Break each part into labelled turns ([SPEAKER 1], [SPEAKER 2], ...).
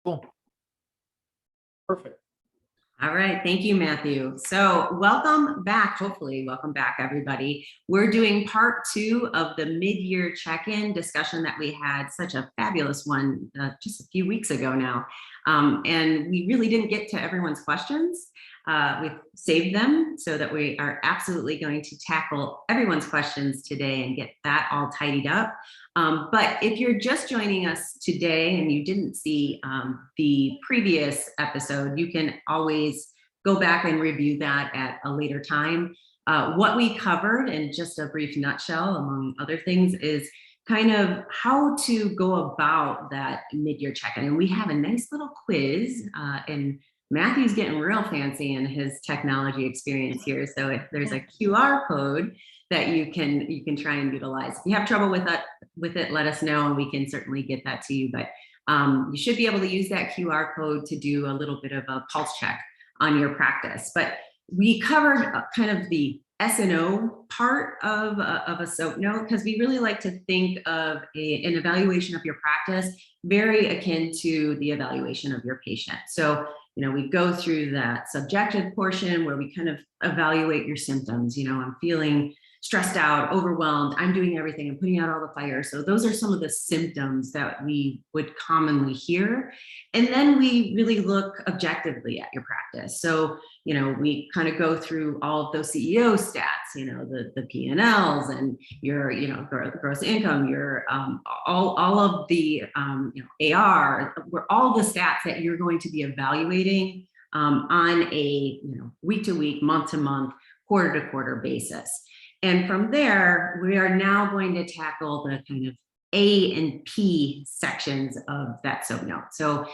[SPEAKER 1] Cool. Perfect.
[SPEAKER 2] All right, thank you, Matthew. So welcome back, hopefully welcome back, everybody. We're doing part 2 of the mid-year check-in discussion that we had, such a fabulous one just a few weeks ago now. And we really didn't get to everyone's questions. We've saved them so that we are absolutely going to tackle everyone's questions today and get that all tidied up. But if you're just joining us today and you didn't see the previous episode, you can always go back and review that at a later time. What we covered in just a brief nutshell, among other things, is kind of how to go about that mid-year check-in. And we have a nice little quiz, and Matthew's getting real fancy in his technology experience here. So if there's a QR code that you can try and utilize. If you have trouble with it, let us know and we can certainly get that to you. But you should be able to use that QR code to do a little bit of a pulse check on your practice. But we covered kind of the S&O part of a SOAP note, because we really like to think of an evaluation of your practice very akin to the evaluation of your patient. So, we go through that subjective portion where we kind of evaluate your symptoms. I'm feeling stressed out, overwhelmed, I'm doing everything, I'm putting out all the fires. So those are some of the symptoms that we would commonly hear. And then we really look objectively at your practice. So, we kind of go through all of those CEO stats, the P&Ls and your, gross income, your all of the AR, all the stats that you're going to be evaluating on a week to week, month to month, quarter to quarter basis. And from there, we are now going to tackle the kind of A and P sections of that SOAP note. So,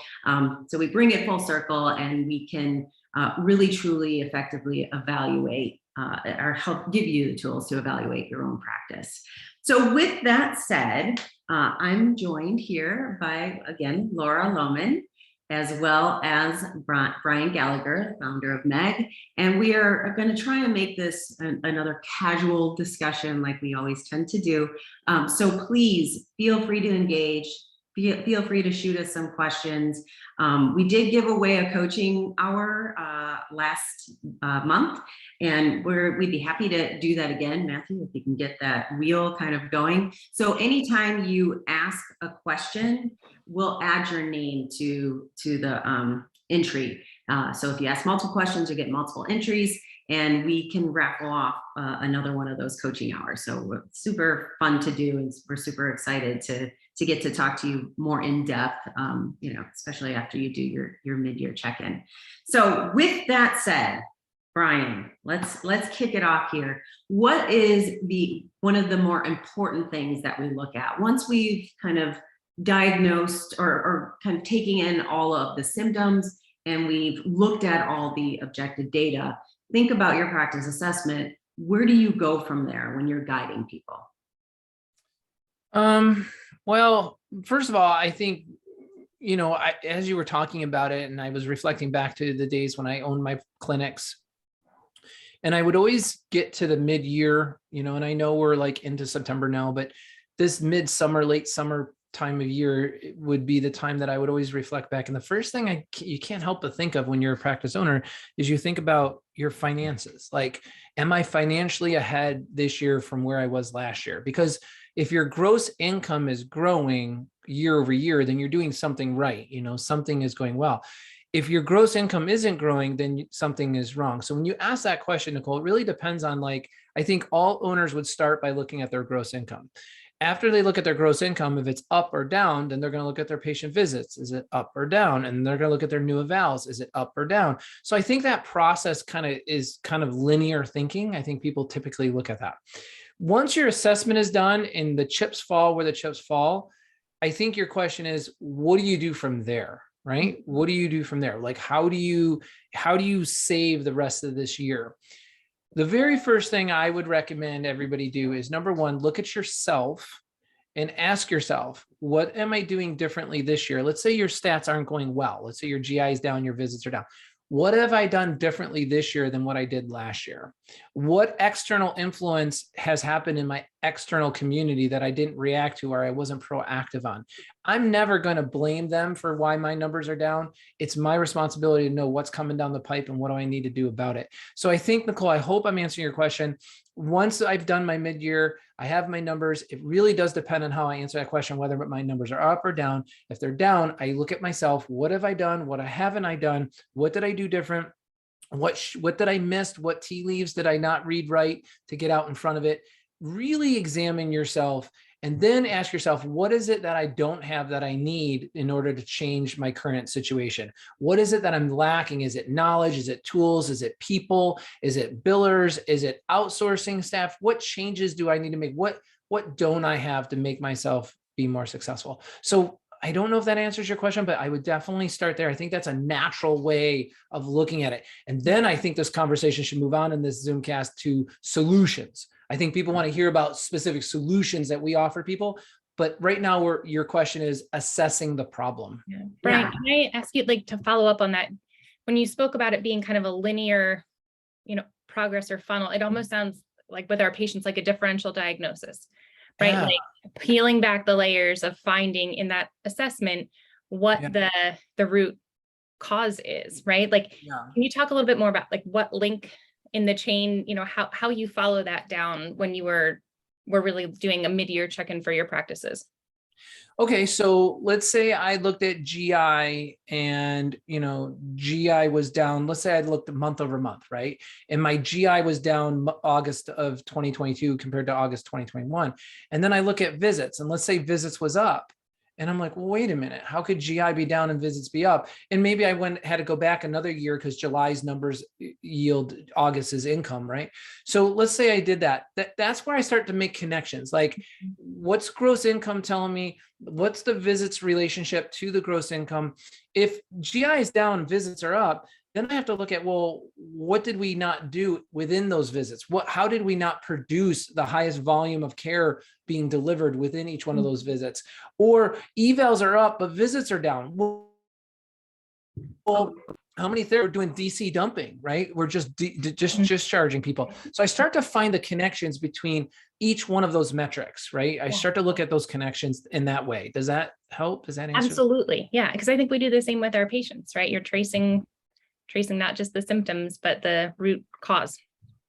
[SPEAKER 2] so we bring it full circle and we can really, truly, effectively evaluate or help give you the tools to evaluate your own practice. So with that said, I'm joined here by, again, Laura Loman, as well as Brian Gallager, founder of MEG. And we are going to try and make this another casual discussion like we always tend to do. So please feel free to engage. Feel free to shoot us some questions. We did give away a coaching hour last month, and we'd be happy to do that again, Matthew, if you can get that wheel kind of going. So anytime you ask a question, we'll add your name to the entry. So if you ask multiple questions, you get multiple entries, and we can raffle off another one of those coaching hours. So we're super fun to do, and we're super excited to get to talk to you more in depth, especially after you do your mid-year check-in. So with that said, Brian, let's kick it off here. What is one of the more important things that we look at once we've kind of diagnosed or kind of taking in all of the symptoms and we've looked at all the objective data? Think about your practice assessment. Where do you go from there when you're guiding people?
[SPEAKER 1] Well, first of all, I think, as you were talking about it, and I was reflecting back to the days when I owned my clinics, and I would always get to the mid-year, and I know we're like into September now, but this midsummer, late summer time of year would be the time that I would always reflect back. And the first thing you can't help but think of when you're a practice owner is you think about your finances. Like, am I financially ahead this year from where I was last year? Because if your gross income is growing year over year, then you're doing something right. Something is going well. If your gross income isn't growing, then something is wrong. So when you ask that question, Nicole, it really depends on, I think all owners would start by looking at their gross income. After they look at their gross income, if it's up or down, then they're going to look at their patient visits. Is it up or down? And they're going to look at their new evals. Is it up or down? So I think that process is kind of linear thinking. I think people typically look at that. Once your assessment is done and the chips fall where the chips fall, I think your question is, what do you do from there, right? What do you do from there? Like, how do you save the rest of this year? The very first thing I would recommend everybody do is, number one, look at yourself and ask yourself, what am I doing differently this year? Let's say your stats aren't going well. Let's say your GI is down, your visits are down. What have I done differently this year than what I did last year? What external influence has happened in my external community that I didn't react to or I wasn't proactive on? I'm never going to blame them for why my numbers are down. It's my responsibility to know what's coming down the pipe and what do I need to do about it. So I think, Nicole, I hope I'm answering your question. Once I've done my mid-year, I have my numbers. It really does depend on how I answer that question, whether my numbers are up or down. If they're down, I look at myself. What have I done? What haven't I done? What did I do different? What did I miss? What tea leaves did I not read right to get out in front of it? Really examine yourself and then ask yourself, what is it that I don't have that I need in order to change my current situation? What is it that I'm lacking? Is it knowledge? Is it tools? Is it people? Is it billers? Is it outsourcing staff? What changes do I need to make? What don't I have to make myself be more successful? So I don't know if that answers your question, but I would definitely start there. I think that's a natural way of looking at it. And then I think this conversation should move on in this Zoomcast to solutions. I think people want to hear about specific solutions that we offer people. But right now, your question is assessing the problem.
[SPEAKER 3] Yeah. Brian, can I ask you to follow up on that? When you spoke about it being kind of a linear, progress or funnel, it almost sounds like with our patients, like a differential diagnosis, right?
[SPEAKER 1] Yeah.
[SPEAKER 3] Like peeling back the layers of finding in that assessment what the root cause is, right? Can you talk a little bit more about what link in the chain, how you follow that down when you were really doing a mid-year check-in for your practices?
[SPEAKER 1] Okay, so let's say I looked at GI and, GI was down. Let's say I looked month over month, right? And my GI was down August of 2022 compared to August 2021. And then I look at visits and let's say visits was up. And I'm like, well, wait a minute, how could GI be down and visits be up? And maybe I had to go back another year because July's numbers yield August's income, right? So let's say I did that. That's where I start to make connections. Like, what's gross income telling me? What's the visits relationship to the gross income? If GI is down, visits are up, then I have to look at, well, what did we not do within those visits? How did we not produce the highest volume of care being delivered within each one of those visits? Or evals are up, but visits are down. Well, how many therapists are doing DC dumping, right? We're just discharging people. So I start to find the connections between each one of those metrics, right? I start to look at those connections in that way. Does that help? Does that answer?
[SPEAKER 3] Absolutely. Yeah. Because I think we do the same with our patients, right? You're tracing not just the symptoms, but the root cause.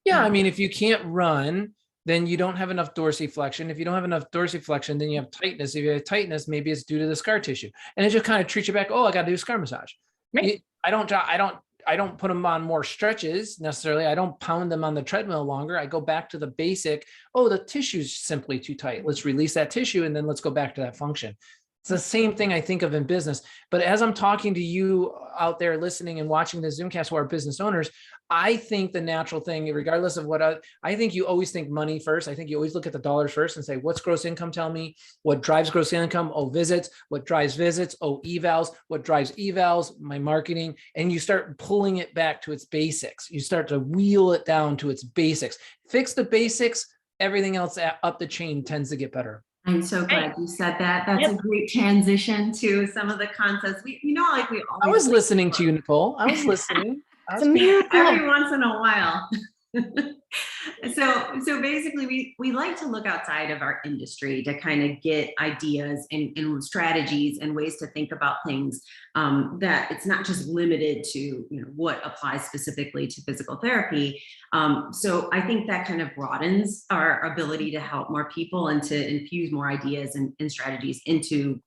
[SPEAKER 1] Yeah. I mean, if you can't run, then you don't have enough dorsiflexion. If you don't have enough dorsiflexion, then you have tightness. If you have tightness, maybe it's due to the scar tissue. And it just kind of treats you back. Oh, I got to do scar massage. Right. I don't put them on more stretches necessarily. I don't pound them on the treadmill longer. I go back to the basic. Oh, the tissue's simply too tight. Let's release that tissue and then let's go back to that function. It's the same thing I think of in business. But as I'm talking to you out there listening and watching the Zoomcast who are business owners, I think the natural thing, regardless of what I think you always think money first. I think you always look at the dollars first and say, what's gross income tell me? What drives gross income? Oh, visits. What drives visits? Oh, evals. What drives evals? My marketing. And you start pulling it back to its basics. You start to wheel it down to its basics. Fix the basics. Everything else up the chain tends to get better.
[SPEAKER 2] I'm so glad you said that. That's a great transition to some of the concepts.
[SPEAKER 1] I was listening to you, Nicole. I was listening.
[SPEAKER 2] Every once in a while. So basically we like to look outside of our industry to kind of get ideas and strategies and ways to think about things, that it's not just limited to what applies specifically to physical therapy. So I think that kind of broadens our ability to help more people and to infuse more ideas and strategies into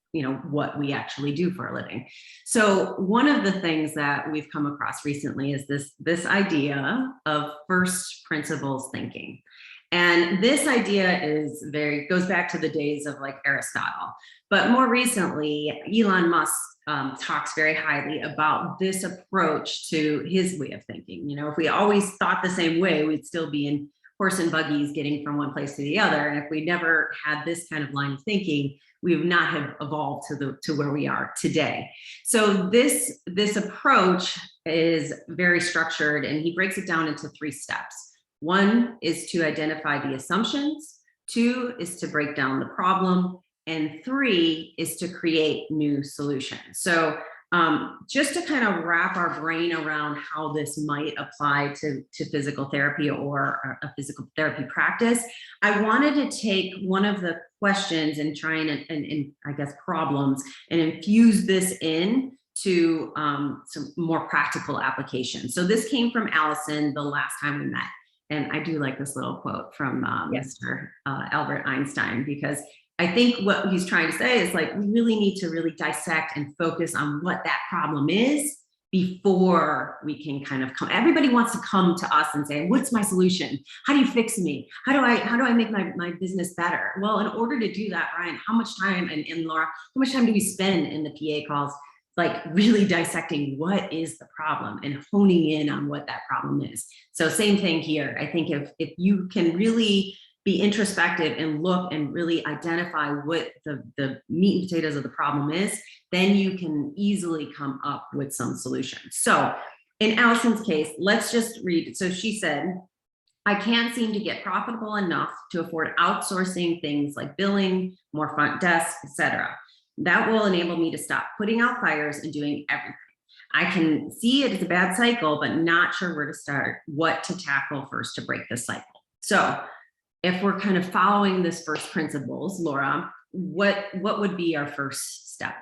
[SPEAKER 2] what we actually do for a living. So one of the things that we've come across recently is this idea of first principles thinking. And this idea goes back to the days of Aristotle, but more recently, Elon Musk talks very highly about this approach to his way of thinking. If we always thought the same way, we'd still be in horse and buggies getting from one place to the other. And if we never had this kind of line of thinking, we would not have evolved to where we are today. So this approach is very structured, and he breaks it down into 3 steps. 1 is to identify the assumptions, 2 is to break down the problem, and 3 is to create new solutions. So Just to kind of wrap our brain around how this might apply to physical therapy or a physical therapy practice, I wanted to take one of the questions and try and I guess problems and infuse this in to some more practical applications. So this came from Allison the last time we met. And I do like this little quote from Mr. Albert Einstein, because I think what he's trying to say is like, we really need to really dissect and focus on what that problem is before we can kind of come. Everybody wants to come to us and say, what's my solution? How do you fix me? How do I make my business better? Well, in order to do that, Ryan, how much time, and Laura, how much time do we spend in the PA calls, like really dissecting what is the problem and honing in on what that problem is? So same thing here. I think if you can really be introspective and look and really identify what the meat and potatoes of the problem is, then you can easily come up with some solutions. So in Allison's case, let's just read. So she said, I can't seem to get profitable enough to afford outsourcing things like billing, more front desk, etc. That will enable me to stop putting out fires and doing everything. I can see it as a bad cycle, but not sure where to start, what to tackle first to break this cycle. So if we're kind of following this first principles, Laura, what would be our first step?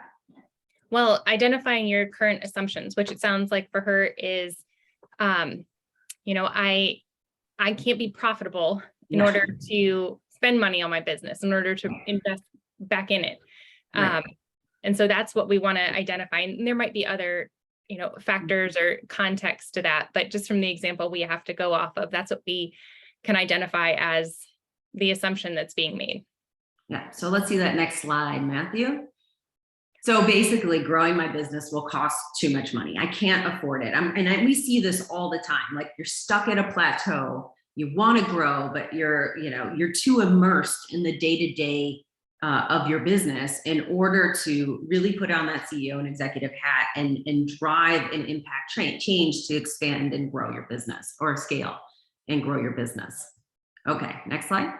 [SPEAKER 3] Well, identifying your current assumptions, which it sounds like for her is, I can't be profitable in order to spend money on my business, in order to invest back in it.
[SPEAKER 2] Right.
[SPEAKER 3] And so that's what we want to identify. And there might be other, factors or context to that, but just from the example we have to go off of, that's what we can identify as the assumption that's being made.
[SPEAKER 2] Yeah, so let's see that next slide, Matthew. So basically, growing my business will cost too much money. I can't afford it. We see this all the time. Like, you're stuck at a plateau. You want to grow, but you're too immersed in the day-to-day of your business in order to really put on that CEO and executive hat and drive and impact change to expand and grow your business, or scale and grow your business. Okay, next slide.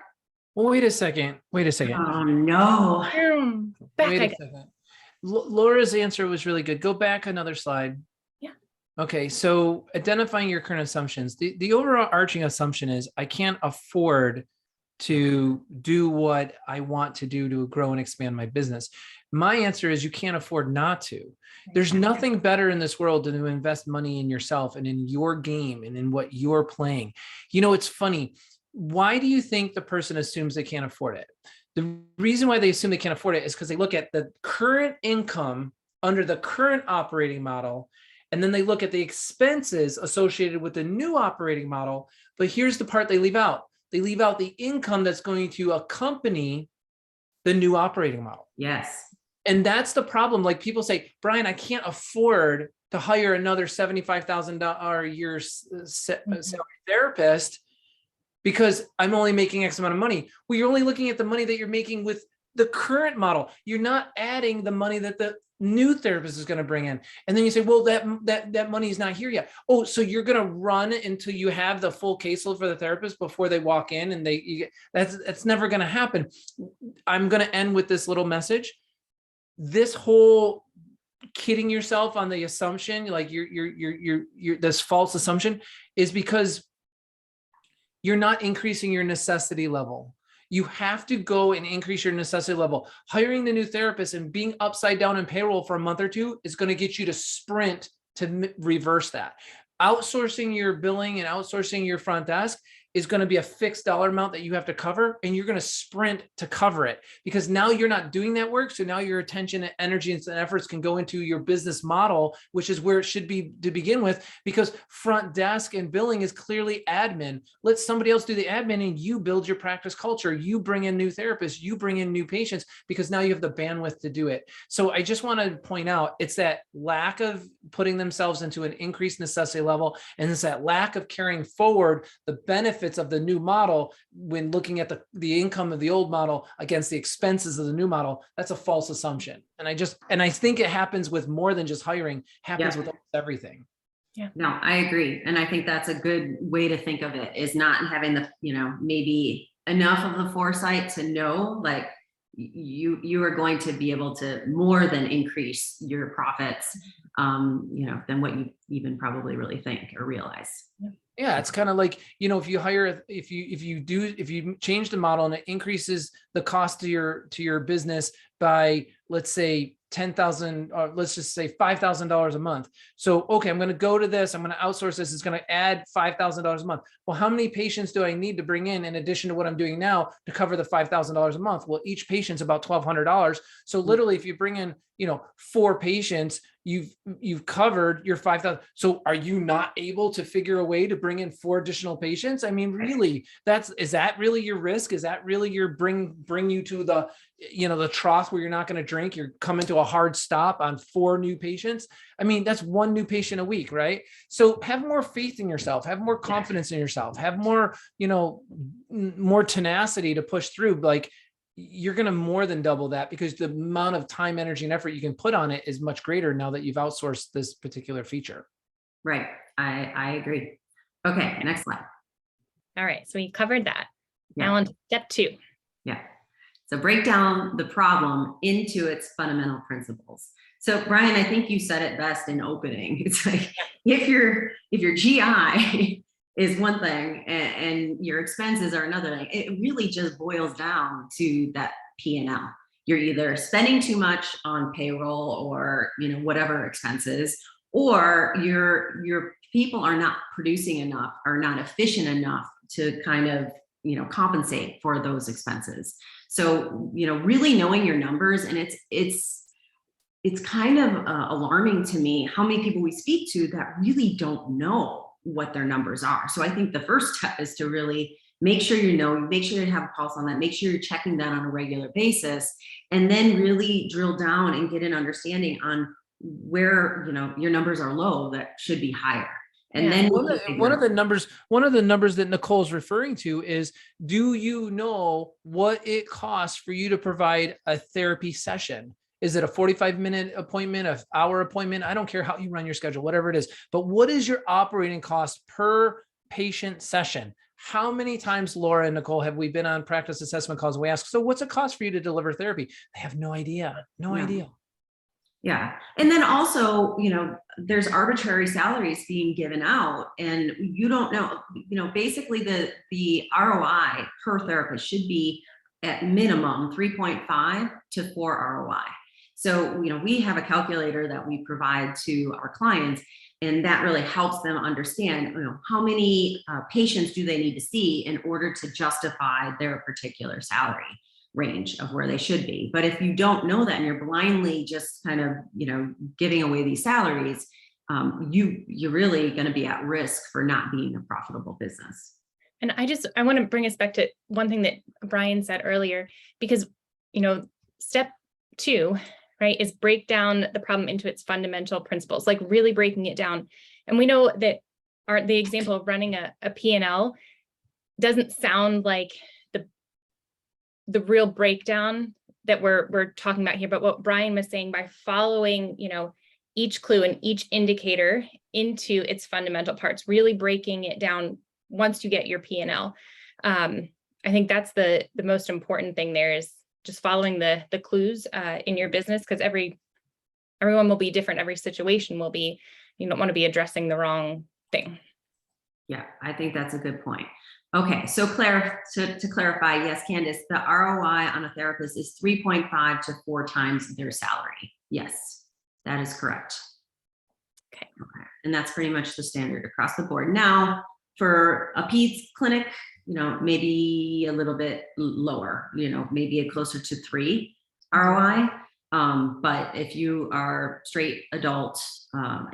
[SPEAKER 1] Well, wait a second.
[SPEAKER 2] Oh no.
[SPEAKER 1] Wait a second. Laura's answer was really good. Go back another slide.
[SPEAKER 3] Yeah.
[SPEAKER 1] Okay, so identifying your current assumptions. The overarching assumption is I can't afford to do what I want to do to grow and expand my business. My answer is you can't afford not to. There's nothing better in this world than to invest money in yourself and in your game and in what you're playing. It's funny. Why do you think the person assumes they can't afford it? The reason why they assume they can't afford it is because they look at the current income under the current operating model, and then they look at the expenses associated with the new operating model. But here's the part they leave out. They leave out the income that's going to accompany the new operating model.
[SPEAKER 2] Yes.
[SPEAKER 1] And that's the problem. Like, people say, Brian, I can't afford to hire another $75,000 a year salary therapist because I'm only making X amount of money. Well, you're only looking at the money that you're making with the current model. You're not adding the money that the new therapist is going to bring in. And then you say, well, that money is not here yet. Oh, so you're going to run until you have the full caseload for the therapist before they walk in, and that's never going to happen. I'm going to end with this little message. This whole kidding yourself on the assumption, like you're this false assumption, is because you're not increasing your necessity level. You have to go and increase your necessity level. Hiring the new therapist and being upside down in payroll for a month or two is going to get you to sprint to reverse that. Outsourcing your billing and outsourcing your front desk is going to be a fixed dollar amount that you have to cover, and you're going to sprint to cover it because now you're not doing that work. So now your attention and energy and efforts can go into your business model, which is where it should be to begin with, because front desk and billing is clearly admin. Let somebody else do the admin and you build your practice culture. You bring in new therapists, you bring in new patients, because now you have the bandwidth to do it. So I just want to point out, it's that lack of putting themselves into an increased necessity level, and it's that lack of carrying forward the benefits of the new model when looking at the income of the old model against the expenses of the new model. That's a false assumption. And I think it happens with more than just hiring, happens with almost everything.
[SPEAKER 2] Yeah. No, I agree. And I think that's a good way to think of it, is not having the, maybe enough of the foresight to know, like, you are going to be able to more than increase your profits, than what you even probably really think or realize.
[SPEAKER 1] Yeah, it's kind of like, if you hire, if you change the model and it increases the cost to your business by, let's say, 10,000, or let's just say $5,000 a month. So, okay, I'm going to go to this, I'm going to outsource this. It's going to add $5,000 a month. Well, how many patients do I need to bring in addition to what I'm doing now to cover the $5,000 a month? Well, each patient's about $1,200. So literally, if you bring in, 4 patients, you've covered your 5,000. So are you not able to figure a way to bring in 4 additional patients? I mean, really, is that really your risk? Is that really your bring you to the, the trough where you're not going to drink? You're coming to a hard stop on 4 new patients. I mean, that's 1 new patient a week, right? So have more faith in yourself, have more confidence in yourself, have more, more tenacity to push through. Like, you're going to more than double that, because the amount of time, energy, and effort you can put on it is much greater now that you've outsourced this particular feature.
[SPEAKER 2] Right. I agree. Okay. Next slide.
[SPEAKER 3] All right. So we covered that.
[SPEAKER 2] Yeah.
[SPEAKER 3] Now on to step 2.
[SPEAKER 2] Yeah. So break down the problem into its fundamental principles. So Brian, I think you said it best in opening. It's like, if your GI is one thing and your expenses are another thing, it really just boils down to that P&L. You're either spending too much on payroll or, whatever expenses, or your people are not producing enough, are not efficient enough to kind of, compensate for those expenses. So, really knowing your numbers, and it's kind of alarming to me how many people we speak to that really don't know what their numbers are. So I think the first step is to really make sure make sure you have a pulse on that, make sure you're checking that on a regular basis, and then really drill down and get an understanding on where, your numbers are low that should be higher. And then
[SPEAKER 1] one of the numbers that Nicole's referring to is, do you know what it costs for you to provide a therapy session? Is it a 45-minute appointment, an hour appointment? I don't care how you run your schedule, whatever it is. But what is your operating cost per patient session? How many times, Laura and Nicole, have we been on practice assessment calls and we ask, so what's it cost for you to deliver therapy? They have no idea. No idea.
[SPEAKER 2] Yeah. And then also, there's arbitrary salaries being given out, and you don't know, basically the ROI per therapist should be at minimum 3.5 to 4 ROI. So, we have a calculator that we provide to our clients, and that really helps them understand, how many patients do they need to see in order to justify their particular salary range of where they should be. But if you don't know that and you're blindly just kind of, giving away these salaries, you're really going to be at risk for not being a profitable business.
[SPEAKER 3] And I want to bring us back to one thing that Brian said earlier, because, step 2, right, is break down the problem into its fundamental principles, like really breaking it down. And we know that the example of running a P&L doesn't sound like the real breakdown that we're talking about here. But what Brian was saying, by following, each clue and each indicator into its fundamental parts, really breaking it down once you get your P&L. I think that's the most important thing there, is just following the clues in your business, because everyone will be different. Every situation will be, you don't want to be addressing the wrong thing.
[SPEAKER 2] Yeah, I think that's a good point. Okay, so to clarify, yes, Candace, the ROI on a therapist is 3.5 to 4 times their salary. Yes, that is correct. Okay. And that's pretty much the standard across the board. Now, for a peds clinic, maybe a little bit lower, maybe closer to 3 ROI. But if you are straight adult,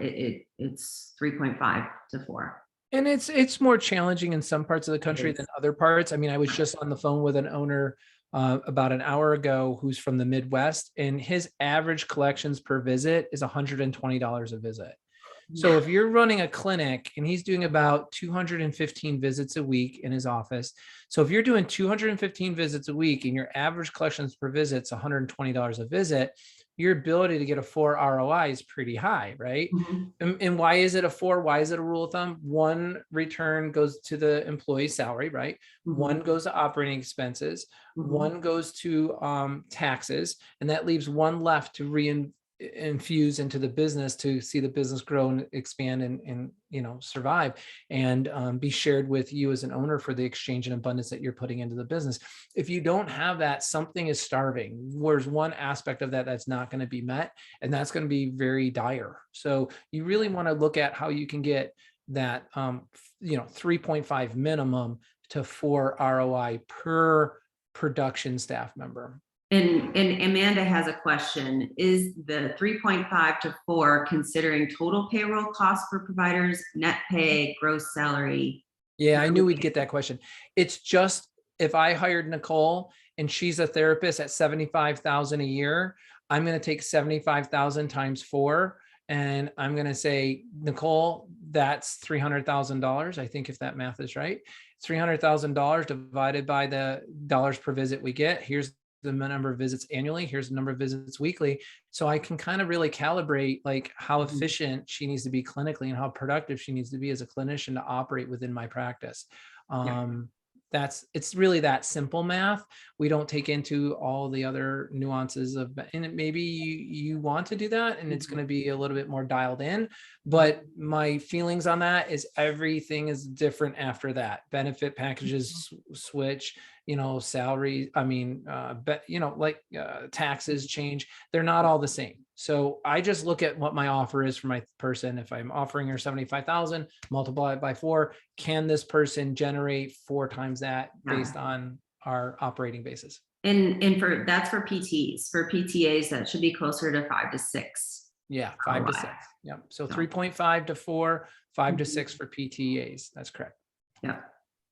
[SPEAKER 2] it's 3.5 to 4.
[SPEAKER 1] And it's more challenging in some parts of the country than other parts. I mean, I was just on the phone with an owner about an hour ago who's from the Midwest, and his average collections per visit is $120 a visit. So if you're running a clinic and he's doing about 215 visits a week in his office. So if you're doing 215 visits a week and your average collections per visit is $120 a visit, your ability to get a 4 ROI is pretty high, right? And why is it a 4? Why is it a rule of thumb? 1 return goes to the employee salary, right? 1 goes to operating expenses, 1 goes to taxes, and that leaves 1 left to infuse into the business to see the business grow and expand and survive and be shared with you as an owner for the exchange and abundance that you're putting into the business. If you don't have that, something is starving. There's one aspect of that that's not going to be met, and that's going to be very dire. So you really want to look at how you can get that 3.5 minimum to 4 ROI per production staff member.
[SPEAKER 2] And Amanda has a question. Is the 3.5 to 4 considering total payroll costs for providers, net pay, gross salary?
[SPEAKER 1] Yeah, I knew we'd get that question. It's just, if I hired Nicole and she's a therapist at 75,000 a year, I'm going to take 75,000 times 4. And I'm going to say, Nicole, that's $300,000. I think if that math is right, $300,000 divided by the dollars per visit we get. Here's the number of visits annually. Here's the number of visits weekly. So I can kind of really calibrate like how efficient she needs to be clinically and how productive she needs to be as a clinician to operate within my practice. It's really that simple math. We don't take into all the other nuances of, and maybe you want to do that and it's going to be a little bit more dialed in, but my feelings on that is everything is different after that. Benefit packages switch, salary, taxes change. They're not all the same. So I just look at what my offer is for my person. If I'm offering her 75,000, multiply it by 4, can this person generate 4 times that based on our operating basis?
[SPEAKER 2] And that's for PTs. For PTAs, that should be closer to 5 to 6.
[SPEAKER 1] Yeah, 5 to 6. Yeah. So 3.5 to 4, 5 to 6 for PTAs. That's correct.
[SPEAKER 2] Yeah.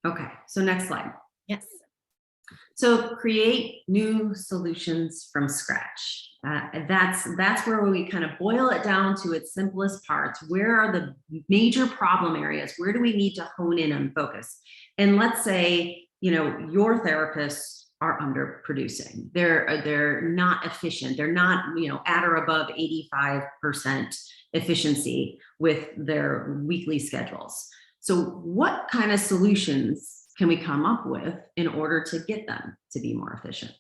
[SPEAKER 2] Okay. So next slide.
[SPEAKER 3] Yes.
[SPEAKER 2] So create new solutions from scratch. That's where we kind of boil it down to its simplest parts. Where are the major problem areas? Where do we need to hone in and focus? And let's say, your therapists are underproducing. They're not efficient. They're not, at or above 85% efficiency with their weekly schedules. So what kind of solutions can we come up with in order to get them to be more efficient?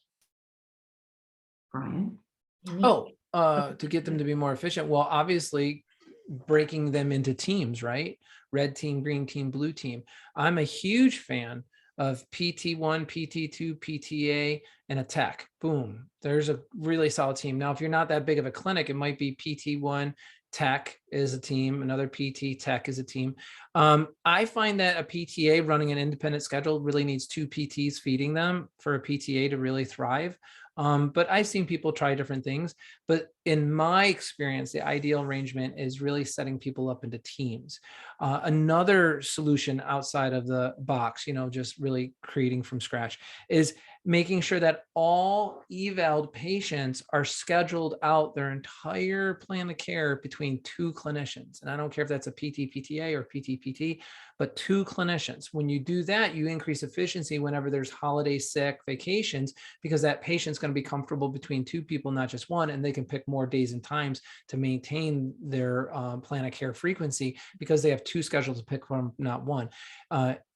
[SPEAKER 2] Brian?
[SPEAKER 1] To get them to be more efficient. Well, obviously breaking them into teams, right? Red team, green team, blue team. I'm a huge fan of PT1, PT2, PTA, and a tech. Boom. There's a really solid team. Now, if you're not that big of a clinic, it might be PT1, tech is a team, another PT, tech is a team. I find that a PTA running an independent schedule really needs 2 PTs feeding them for a PTA to really thrive. But I've seen people try different things. But in my experience, the ideal arrangement is really setting people up into teams. Another solution outside of the box, just really creating from scratch, is making sure that all eval'd patients are scheduled out their entire plan of care between 2 clinicians. And I don't care if that's a PT, PTA or PT, PT, but 2 clinicians. When you do that, you increase efficiency whenever there's holiday, sick, vacations, because that patient's going to be comfortable between 2 people, not just 1, and they can pick more days and times to maintain their plan of care frequency because they have 2 schedules to pick from, not 1.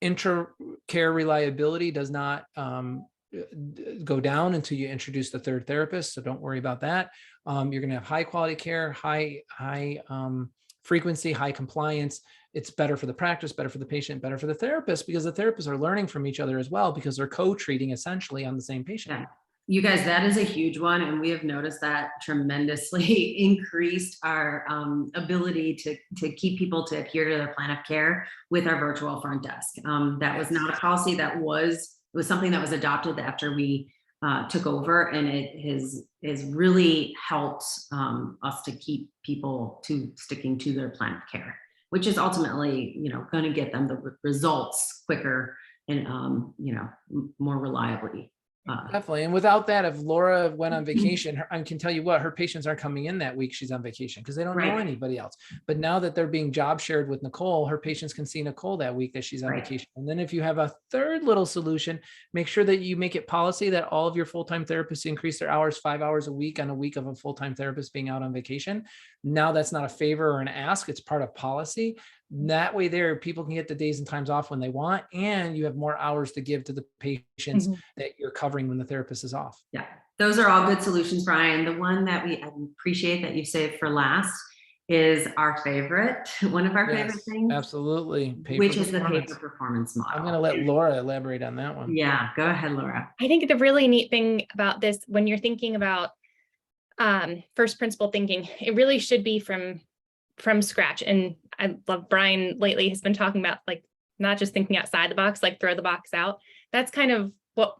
[SPEAKER 1] Intra-care reliability does not go down until you introduce the 3rd therapist. So don't worry about that. You're going to have high quality care, high frequency, high compliance. It's better for the practice, better for the patient, better for the therapist, because the therapists are learning from each other as well, because they're co-treating essentially on the same patient.
[SPEAKER 2] Yeah. You guys, that is a huge one. And we have noticed that tremendously increased our ability to keep people to adhere to their plan of care with our virtual front desk. That was not a policy it was something that was adopted after we took over, and it has really helped us to keep people sticking to their plan of care, which is ultimately, going to get them the results quicker and, more reliably.
[SPEAKER 1] Definitely. And without that, if Laura went on vacation, I can tell you what, her patients aren't coming in that week she's on vacation because they don't know anybody else. But now that they're being job shared with Nicole, her patients can see Nicole that week that she's on vacation. And then if you have a third little solution, make sure that you make it policy that all of your full-time therapists increase their hours 5 hours a week on a week of a full-time therapist being out on vacation. Now that's not a favor or an ask, it's part of policy. That way there, people can get the days and times off when they want, and you have more hours to give to the patients that you're covering when the therapist is off.
[SPEAKER 2] Yeah, those are all good solutions, Brian. The one that I appreciate that you saved for last is our favorite, one of our favorite things.
[SPEAKER 1] Absolutely.
[SPEAKER 2] Which is the pay-for-performance model.
[SPEAKER 1] I'm going to let Laura elaborate on that one.
[SPEAKER 2] Yeah, go ahead, Laura.
[SPEAKER 3] I think the really neat thing about this, when you're thinking about first principle thinking, it really should be from scratch. And I love Brian lately has been talking about like not just thinking outside the box, like throw the box out. That's kind of what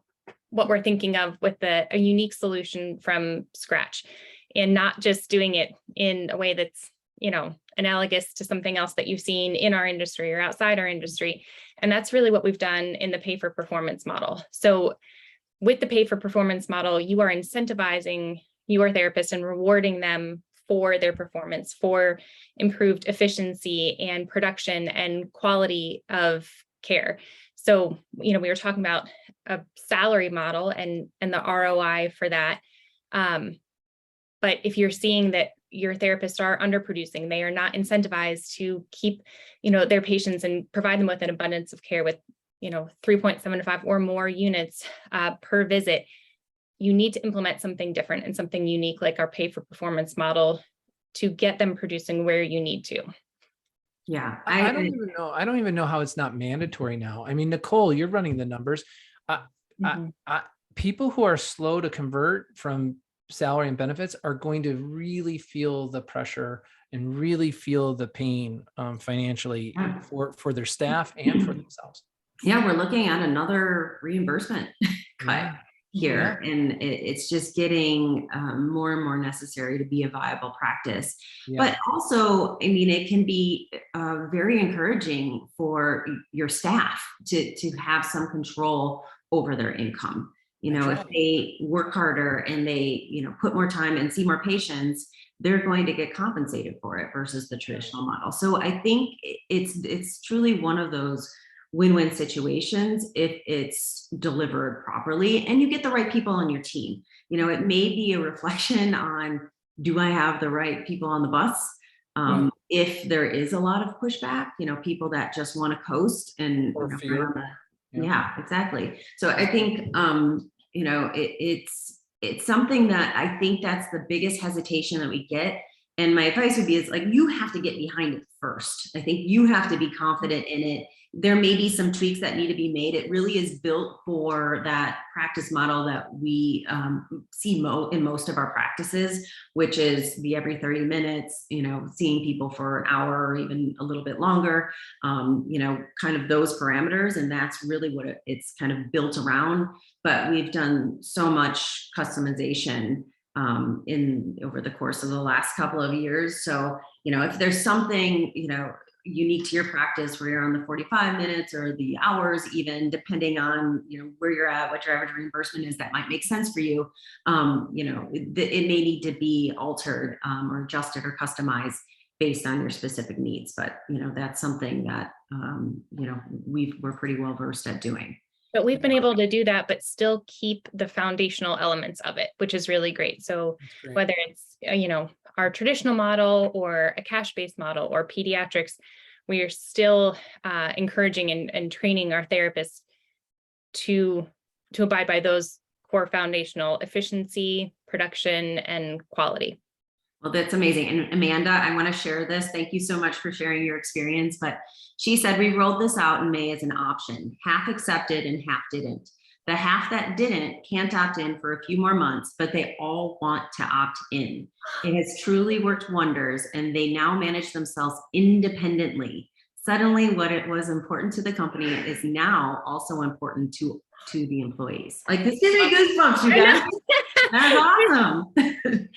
[SPEAKER 3] we're thinking of with a unique solution from scratch, and not just doing it in a way that's, you know, analogous to something else that you've seen in our industry or outside our industry. And that's really what we've done in the pay for performance model. So with the pay for performance model, you are incentivizing your therapist and rewarding them for their performance, for improved efficiency and production and quality of care. So, you know, we were talking about a salary model and the ROI for that. But if you're seeing that your therapists are underproducing, they are not incentivized to keep, you know, their patients and provide them with an abundance of care with, you know, 3.75 or more units per visit, you need to implement something different and something unique like our pay for performance model to get them producing where you need to.
[SPEAKER 2] Yeah.
[SPEAKER 1] I don't even know how it's not mandatory now. I mean, Nicole, you're running the numbers. People who are slow to convert from salary and benefits are going to really feel the pressure and really feel the pain financially for their staff and for themselves.
[SPEAKER 2] Yeah, we're looking at another reimbursement cut here, and it's just getting more and more necessary to be a viable practice. But also, I mean, it can be very encouraging for your staff to have some control over their income. You know, if they work harder and they, you know, put more time and see more patients, they're going to get compensated for it versus the traditional model. So I think it's truly one of those win-win situations if it's delivered properly and you get the right people on your team. You know, it may be a reflection on, do I have the right people on the bus? If there is a lot of pushback, you know, people that just want to coast and exactly. So I think you know, it's something that I think that's the biggest hesitation that we get. And my advice would be is like, you have to get behind it first. I think you have to be confident in it. There may be some tweaks that need to be made. It really is built for that practice model that we see in most of our practices, which is the every 30 minutes, you know, seeing people for an hour or even a little bit longer, you know, kind of those parameters. And that's really what it's kind of built around. But we've done so much customization over the course of the last couple of years. So, you know, if there's something, you know, unique to your practice where you're on the 45 minutes or the hours, even depending on, you know, where you're at, what your average reimbursement is, that might make sense for you. You know, it may need to be altered or adjusted or customized based on your specific needs. But, you know, that's something that, you know, we're pretty well versed at doing.
[SPEAKER 3] But we've been able to do that, but still keep the foundational elements of it, which is really great. So whether it's, you know, our traditional model or a cash-based model or pediatrics, we are still encouraging and training our therapists to abide by those core foundational efficiency, production, and quality.
[SPEAKER 2] Well, that's amazing. And Amanda, I want to share this. Thank you so much for sharing your experience. But she said, we rolled this out in May as an option, half accepted and half didn't. The half that didn't can't opt in for a few more months, but they all want to opt in. It has truly worked wonders, and they now manage themselves independently. Suddenly, what it was important to the company is now also important to the employees. Like, this gives me goosebumps, you guys. That's awesome.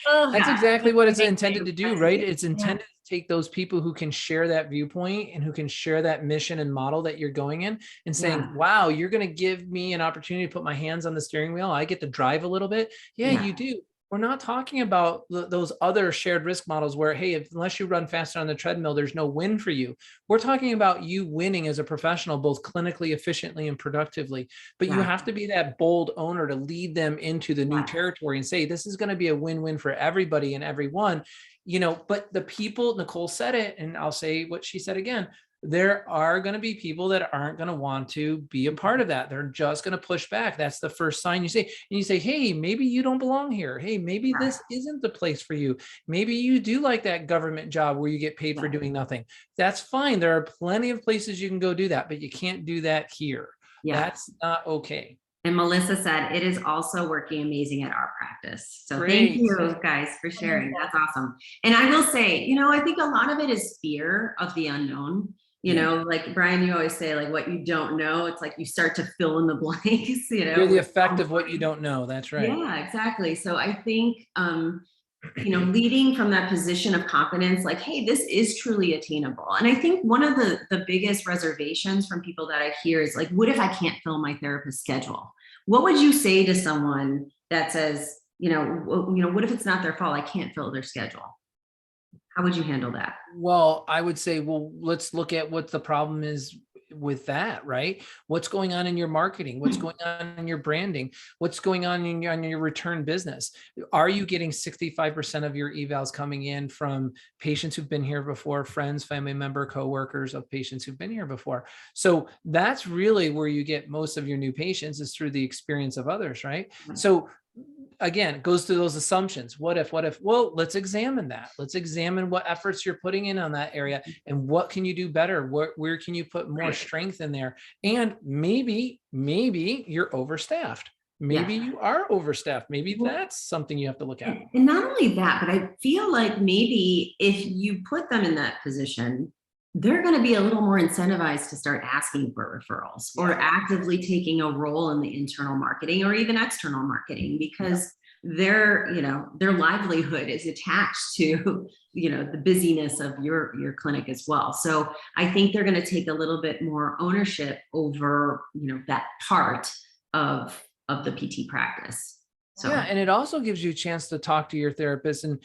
[SPEAKER 3] Oh,
[SPEAKER 1] That's
[SPEAKER 2] Yeah.
[SPEAKER 1] exactly what it's
[SPEAKER 3] Thank
[SPEAKER 1] intended
[SPEAKER 3] you.
[SPEAKER 1] to do, right? It's intended to take those people who can share that viewpoint and who can share that mission and model that you're going in and saying,
[SPEAKER 2] Yeah.
[SPEAKER 1] wow, you're going to give me an opportunity to put my hands on the steering wheel. I get to drive a little bit. Yeah,
[SPEAKER 2] Yeah.
[SPEAKER 1] you do. We're not talking about those other shared risk models where, hey, unless you run faster on the treadmill, there's no win for you. We're talking about you winning as a professional, both clinically, efficiently, and productively. But you
[SPEAKER 2] Yeah.
[SPEAKER 1] have to be that bold owner to lead them into the new territory and say, this is going to be a win-win for everybody and everyone. But the people, Nicole said it, and I'll say what she said again, there are going to be people that aren't going to want to be a part of that. They're just going to push back. That's the first sign you say. And you say, hey, maybe you don't belong here. Hey, maybe this isn't the place for you. Maybe you do like that government job where you get paid for doing nothing. That's fine. There are plenty of places you can go do that, but you can't do that here.
[SPEAKER 2] Yeah.
[SPEAKER 1] That's not okay.
[SPEAKER 2] And Melissa said, it is also working amazing at our practice. So
[SPEAKER 1] Great.
[SPEAKER 2] Thank you guys for sharing. That's awesome. And I will say, I think a lot of it is fear of the unknown. Like Brian, you always say, like, what you don't know, it's like you start to fill in the blanks,
[SPEAKER 1] You're the effect of what you don't know. That's right.
[SPEAKER 2] Yeah, exactly. So I think, leading from that position of confidence, like, hey, this is truly attainable. And I think one of the biggest reservations from people that I hear is like, what if I can't fill my therapist schedule? What would you say to someone that says, what if it's not their fault? I can't fill their schedule. How would you handle that?
[SPEAKER 1] Well, I would say, let's look at what the problem is with that, right? What's going on in your marketing? What's going on in your branding? What's going on in your return business? Are you getting 65% of your evals coming in from patients who've been here before, friends, family member, coworkers of patients who've been here before? So that's really where you get most of your new patients, is through the experience of others, right? So again, it goes through those assumptions. What if? Well, let's examine that. Let's examine what efforts you're putting in on that area and what can you do better? Where can you put more strength in there? And maybe you're overstaffed. Maybe you are overstaffed. Maybe that's something you have to look at.
[SPEAKER 2] And not only that, but I feel like maybe if you put them in that position, they're going to be a little more incentivized to start asking for referrals or actively taking a role in the internal marketing or even external marketing, because their livelihood is attached to, the busyness of your clinic as well. So I think they're going to take a little bit more ownership over, that part of the PT practice. So.
[SPEAKER 1] Yeah, and it also gives you a chance to talk to your therapist and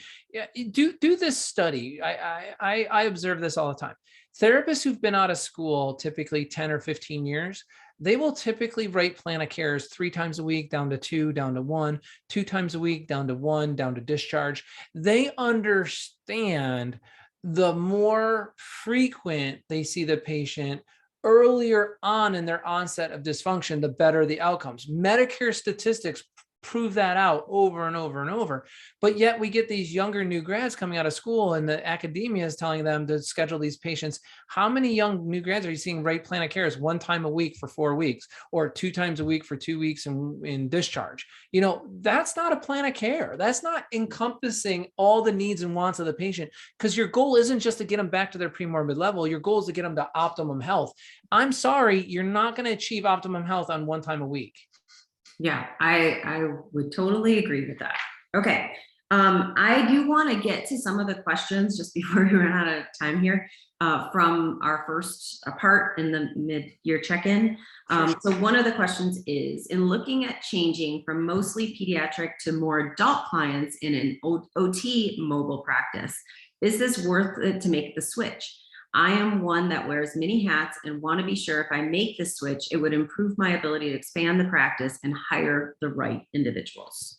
[SPEAKER 1] do this study. I observe this all the time. Therapists who've been out of school, typically 10 or 15 years, they will typically write plan of cares 3 times a week, down to 2, down to 1, 2 times a week, down to 1, down to discharge. They understand the more frequent they see the patient earlier on in their onset of dysfunction, the better the outcomes. Medicare statistics prove that out over and over and over. But yet we get these younger new grads coming out of school and the academia is telling them to schedule these patients. How many young new grads are you seeing write plan of cares 1 time a week for 4 weeks or 2 times a week for 2 weeks in discharge? That's not a plan of care. That's not encompassing all the needs and wants of the patient, because your goal isn't just to get them back to their premorbid level. Your goal is to get them to optimum health. I'm sorry, you're not going to achieve optimum health on 1 time a week.
[SPEAKER 2] Yeah, I would totally agree with that. Okay. I do want to get to some of the questions just before we run out of time here from our first part in the mid-year check-in. So one of the questions is, in looking at changing from mostly pediatric to more adult clients in an OT mobile practice, is this worth it to make the switch? I am one that wears many hats and want to be sure if I make the switch, it would improve my ability to expand the practice and hire the right individuals.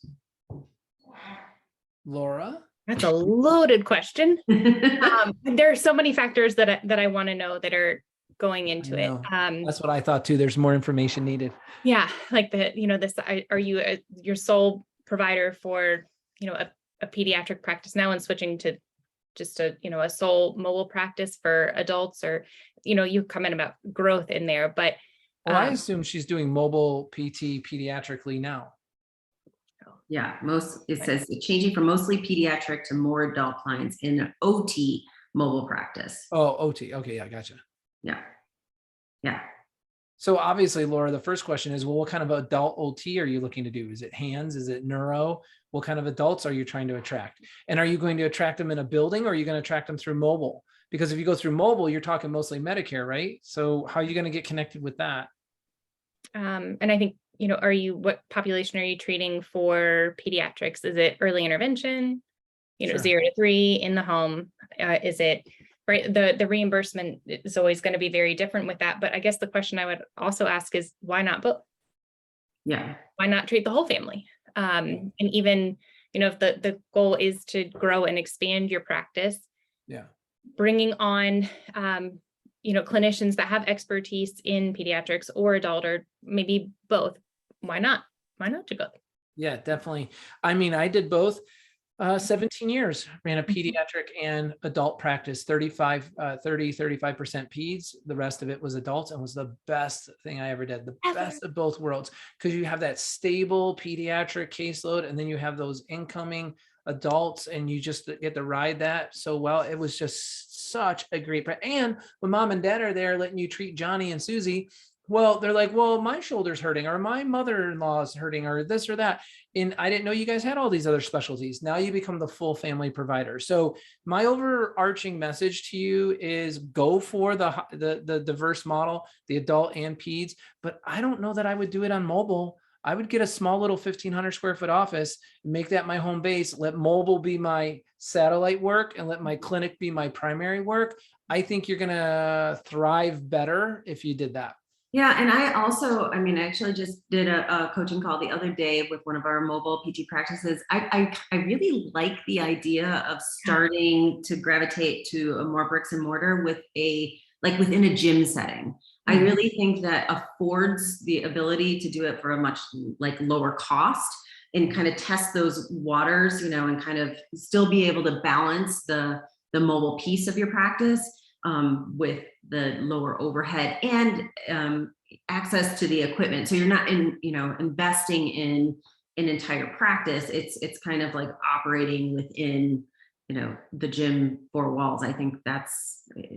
[SPEAKER 1] Laura?
[SPEAKER 3] That's a loaded question. There are so many factors that I want to know that are going into it.
[SPEAKER 1] That's what I thought too. There's more information needed.
[SPEAKER 3] Yeah, like are you your sole provider for a pediatric practice now and switching to just a sole mobile practice for adults, or you comment about growth in there, but
[SPEAKER 1] well, I assume she's doing mobile PT pediatrically now.
[SPEAKER 2] Yeah, it says changing from mostly pediatric to more adult clients in an OT mobile practice.
[SPEAKER 1] Oh, OT. Okay, yeah, gotcha.
[SPEAKER 2] Yeah.
[SPEAKER 1] So obviously, Laura, the first question is, well, what kind of adult OT are you looking to do? Is it hands? Is it neuro? What kind of adults are you trying to attract? And are you going to attract them in a building, or are you going to attract them through mobile? Because if you go through mobile, you're talking mostly Medicare, right? So how are you going to get connected with that?
[SPEAKER 3] And I think, what population are you treating for pediatrics? Is it early intervention,
[SPEAKER 1] Sure.
[SPEAKER 3] 0 to 3 in the home? Is it right? The reimbursement is always going to be very different with that. But I guess the question I would also ask is, why not both?
[SPEAKER 2] Yeah.
[SPEAKER 3] Why not treat the whole family? And even, if the goal is to grow and expand your practice, bringing on, clinicians that have expertise in pediatrics or adult, or maybe both. Why not? Why not do both?
[SPEAKER 1] Yeah, definitely. I mean, I did both. 17 years, ran a pediatric and adult practice, 35% peds. The rest of it was adults, and was the best thing I ever did. The best of both worlds, because you have that stable pediatric caseload, and then you have those incoming adults, and you just get to ride that so well. It was just such a great practice. And when mom and dad are there letting you treat Johnny and Susie, well, they're like, well, my shoulder's hurting, or my mother-in-law is hurting, or this or that. And I didn't know you guys had all these other specialties. Now you become the full family provider. So my overarching message to you is go for the diverse model, the adult and peds. But I don't know that I would do it on mobile. I would get a small little 1,500 square foot office, make that my home base, let mobile be my satellite work, and let my clinic be my primary work. I think you're going to thrive better if you did that.
[SPEAKER 2] Yeah. And I actually just did a coaching call the other day with one of our mobile PT practices. I really like the idea of starting to gravitate to a more bricks and mortar within a gym setting. I really think that affords the ability to do it for a much lower cost, and kind of test those waters, and kind of still be able to balance the mobile piece of your practice with the lower overhead and access to the equipment. So you're not investing in an entire practice. It's kind of like operating within the gym four walls. I think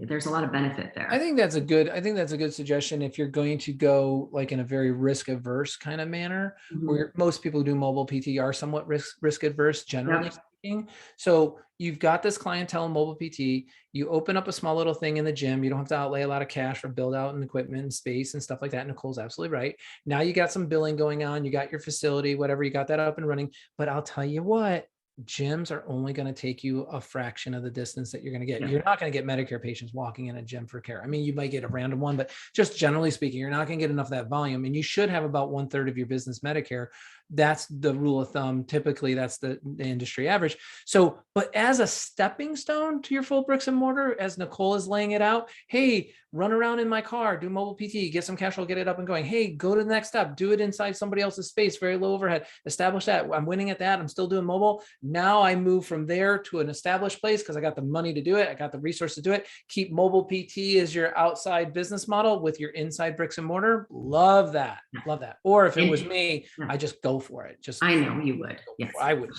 [SPEAKER 2] there's a lot of benefit there.
[SPEAKER 1] I think that's a good suggestion if you're going to go in a very risk averse kind of manner, where most people who do mobile PT are somewhat risk adverse, generally speaking. So you've got this clientele in mobile PT, you open up a small little thing in the gym. You don't have to outlay a lot of cash for build out and equipment and space and stuff like that. Nicole's absolutely right. Now you got some billing going on, you got your facility, whatever, you got that up and running. But I'll tell you what, gyms are only going to take you a fraction of the distance that you're going to get. You're not going to get Medicare patients walking in a gym for care. I mean, you might get a random one, but just generally speaking, you're not going to get enough of that volume. And you should have about 1/3 of your business Medicare. That's the rule of thumb. Typically, that's the industry average. So, but as a stepping stone to your full bricks and mortar, as Nicole is laying it out, hey, run around in my car, do mobile PT, get some cash flow, get it up and going. Hey, go to the next step, do it inside somebody else's space, very low overhead, establish that. I'm winning at that. I'm still doing mobile. Now I move from there to an established place because I got the money to do it. I got the resources to do it. Keep mobile PT as your outside business model with your inside bricks and mortar. Love that. Love that. Or if it was me, I just go for it.
[SPEAKER 2] I know you would. Yes,
[SPEAKER 1] I would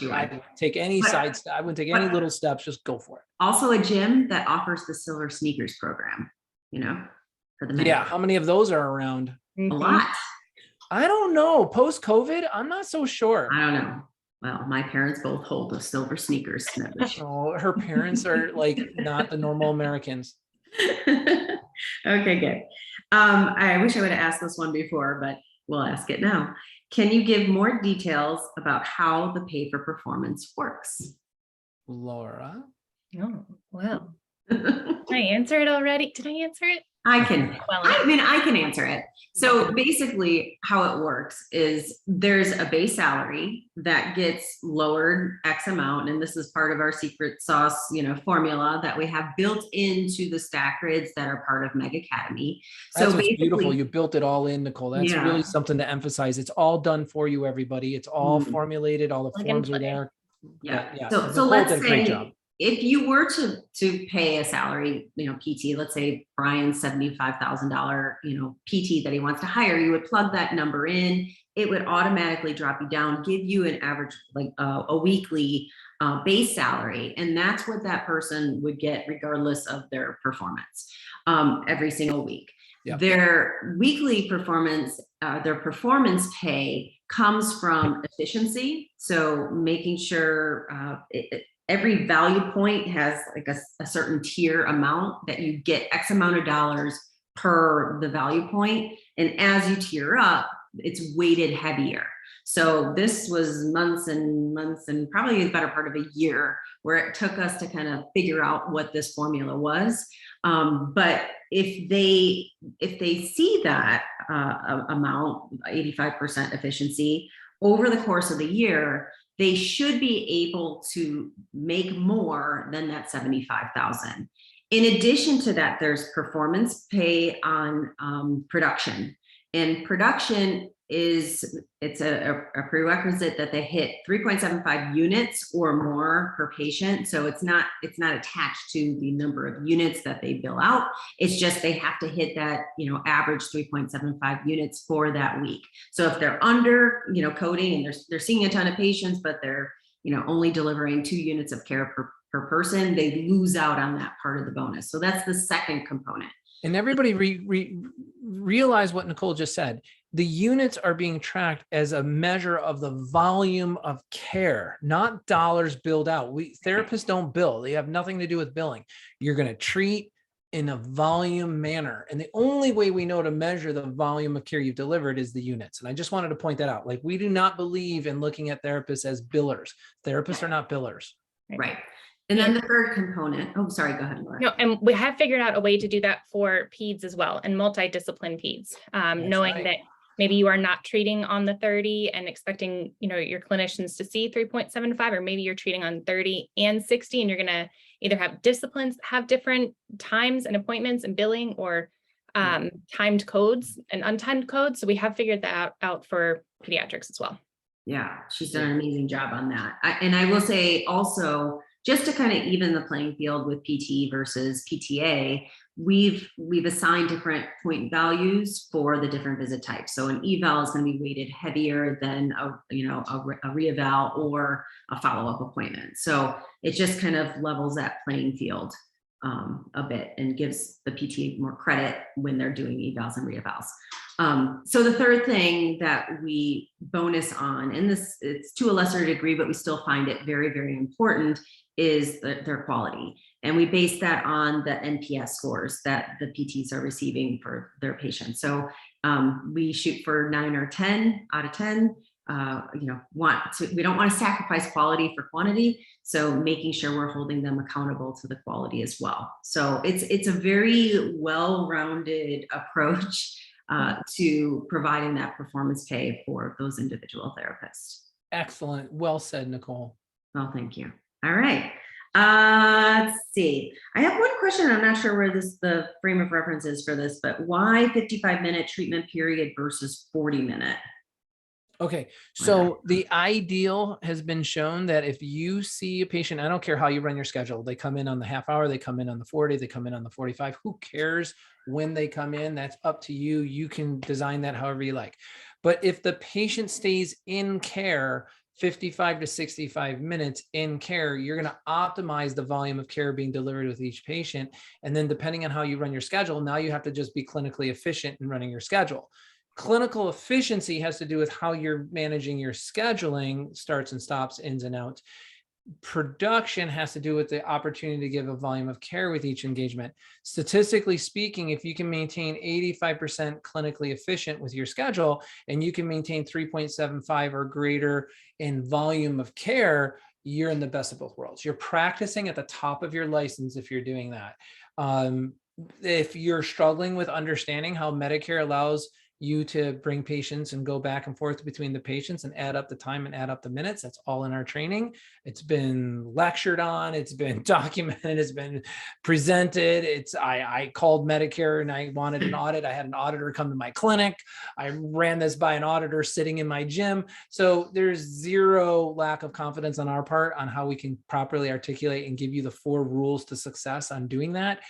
[SPEAKER 1] take any side step. I wouldn't take any little steps. Just go for it.
[SPEAKER 2] Also, a gym that offers the Silver Sneakers program. For the
[SPEAKER 1] Medicare. How many of those are around?
[SPEAKER 2] A lot.
[SPEAKER 1] I don't know. Post COVID, I'm not so sure.
[SPEAKER 2] I don't know. Well, my parents both hold the Silver Sneakers membership.
[SPEAKER 1] Oh, her parents are not the normal Americans.
[SPEAKER 2] Okay, good. I wish I would have asked this one before, but we'll ask it now. Can you give more details about how the pay for performance works?
[SPEAKER 1] Laura?
[SPEAKER 3] Oh, well. Did I answer it already? Did I answer it?
[SPEAKER 2] I can answer it. So basically how it works is there's a base salary that gets lowered X amount. And this is part of our secret sauce, formula that we have built into the stack grids that are part of Meg Academy. So
[SPEAKER 1] that's beautiful. You built it all in, Nicole. That's really something to emphasize. It's all done for you, everybody. It's all formulated. All the forms are there.
[SPEAKER 2] Yeah. So let's say if you were to pay a salary, PT, let's say Brian's $75,000, PT that he wants to hire, you would plug that number in. It would automatically drop you down, give you an average, a weekly base salary. And that's what that person would get regardless of their performance every single week.
[SPEAKER 1] Yep.
[SPEAKER 2] Their weekly performance, their performance pay comes from efficiency. So making sure every value point has like a certain tier amount that you get X amount of dollars per the value point. And as you tier up, it's weighted heavier. So this was months and months and probably the better part of a year where it took us to kind of figure out what this formula was. But if they see that amount, 85% efficiency over the course of the year, they should be able to make more than that 75,000. In addition to that, there's performance pay on production, and production it's a prerequisite that they hit 3.75 units or more per patient. So it's not attached to the number of units that they bill out. It's just they have to hit that, average 3.75 units for that week. So if they're under, coding and they're seeing a ton of patients, but they're, only delivering 2 units of care per person, they lose out on that part of the bonus. So that's the second component.
[SPEAKER 1] And everybody realize what Nicole just said. The units are being tracked as a measure of the volume of care, not dollars billed out. Therapists don't bill. They have nothing to do with billing. You're going to treat in a volume manner. And the only way we know to measure the volume of care you've delivered is the units. And I just wanted to point that out. Like, we do not believe in looking at therapists as billers. Therapists are not billers.
[SPEAKER 2] Right. And then the third component, oh, sorry, go ahead, Laura.
[SPEAKER 3] No, and we have figured out a way to do that for peds as well, and multidiscipline peds, knowing
[SPEAKER 1] right.
[SPEAKER 3] that maybe you are not treating on the 30 and expecting, your clinicians to see 3.75, or maybe you're treating on 30 and 60, and you're going to either have disciplines have different times and appointments and billing, or timed codes and untimed codes. So we have figured that out for pediatrics as well.
[SPEAKER 2] Yeah, she's done an amazing job on that. And I will say also, just to kind of even the playing field with PT versus PTA, we've assigned different point values for the different visit types. So an eval is going to be weighted heavier than a reeval or a follow-up appointment. So it just kind of levels that playing field a bit and gives the PTA more credit when they're doing evals and reevals. So the third thing that we bonus on, and it's to a lesser degree, but we still find it very, very important, is their quality. And we base that on the NPS scores that the PTs are receiving for their patients. So we shoot for 9 or 10 out of 10. We don't want to sacrifice quality for quantity. So making sure we're holding them accountable to the quality as well. So it's a very well-rounded approach to providing that performance pay for those individual therapists.
[SPEAKER 1] Excellent. Well said, Nicole.
[SPEAKER 2] Well, thank you. All right. Let's see. I have one question. I'm not sure where the frame of reference is for this, but why 55-minute treatment period versus 40-minute?
[SPEAKER 1] Okay, so the ideal has been shown that if you see a patient, I don't care how you run your schedule, they come in on the half hour, they come in on the 40, they come in on the 45, who cares when they come in? That's up to you. You can design that however you like. But if the patient stays in care 55 to 65 minutes in care, you're going to optimize the volume of care being delivered with each patient. And then depending on how you run your schedule, now you have to just be clinically efficient in running your schedule. Clinical efficiency has to do with how you're managing your scheduling, starts and stops, ins and outs. Production has to do with the opportunity to give a volume of care with each engagement. Statistically speaking, if you can maintain 85% clinically efficient with your schedule, and you can maintain 3.75 or greater in volume of care, you're in the best of both worlds. You're practicing at the top of your license if you're doing that. If you're struggling with understanding how Medicare allows you to bring patients and go back and forth between the patients and add up the time and add up the minutes, that's all in our training. It's been lectured on, it's been documented, it's been presented. I called Medicare and I wanted an audit. I had an auditor come to my clinic. I ran this by an auditor sitting in my gym. So there's zero lack of confidence on our part on how we can properly articulate and give you the 4 rules to success on doing that.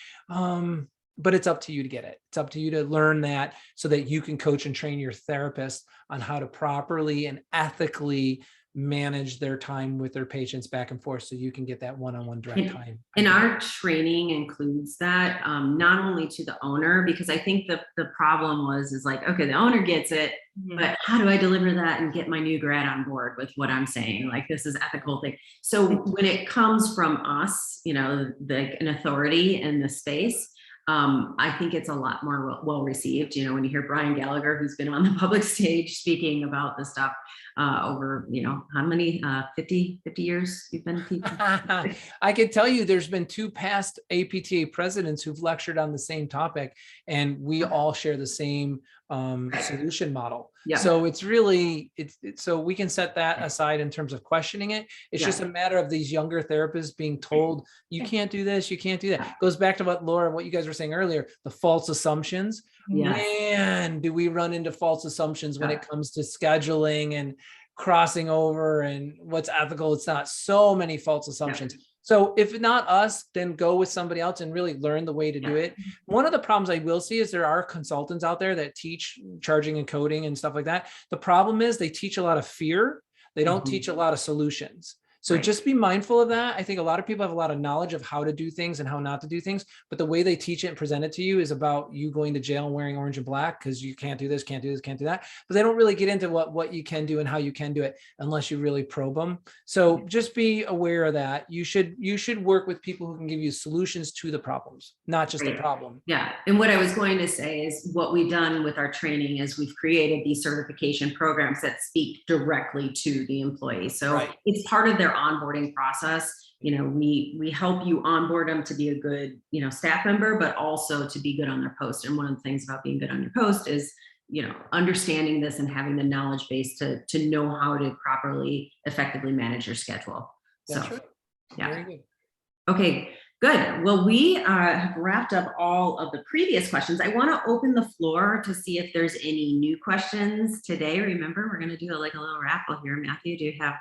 [SPEAKER 1] But it's up to you to get it. It's up to you to learn that so that you can coach and train your therapist on how to properly and ethically manage their time with their patients back and forth so you can get that one-on-one direct time.
[SPEAKER 2] And our training includes that, not only to the owner, because I think the problem is like, okay, the owner gets it, but how do I deliver that and get my new grad on board with what I'm saying? Like, this is ethical thing. So when it comes from us, you know, an authority in the space, I think it's a lot more well received. You know, when you hear Brian Gallager, who's been on the public stage speaking about this stuff over, you know, how many, 50 years you've been teaching?
[SPEAKER 1] I can tell you there's been 2 past APTA presidents who've lectured on the same topic, and we all share the same solution model.
[SPEAKER 2] Yeah.
[SPEAKER 1] So it's really, so we can set that aside in terms of questioning it. It's just a matter of these younger therapists being told, you can't do this, you can't do that. It goes back to what Laura, what you guys were saying earlier, the false assumptions.
[SPEAKER 2] Yes.
[SPEAKER 1] Man, do we run into false assumptions when it comes to scheduling and crossing over and what's ethical? It's not. So many false assumptions. So if not us, then go with somebody else and really learn the way to do it. One of the problems I will see is there are consultants out there that teach charging and coding and stuff like that. The problem is they teach a lot of fear. They don't teach a lot of solutions. So just be mindful of that. I think a lot of people have a lot of knowledge of how to do things and how not to do things, but the way they teach it and present it to you is about you going to jail and wearing orange and black because you can't do this, can't do this, can't do that. But they don't really get into what you can do and how you can do it unless you really probe them. So just be aware of that. You should work with people who can give you solutions to the problems, not just the problem.
[SPEAKER 2] Yeah. And what I was going to say is what we've done with our training is we've created these certification programs that speak directly to the employee. So it's part of their onboarding process. You know, we help you onboard them to be a good, you know, staff member, but also to be good on their post. And one of the things about being good on your post is, you know, understanding this and having the knowledge base to know how to properly, effectively manage your schedule.
[SPEAKER 1] That's
[SPEAKER 2] so,
[SPEAKER 1] right.
[SPEAKER 2] Yeah.
[SPEAKER 1] Very good.
[SPEAKER 2] Okay, good. Well, we have wrapped up all of the previous questions. I want to open the floor to see if there's any new questions today. Remember, we're going to do like a little raffle here. Matthew, do you have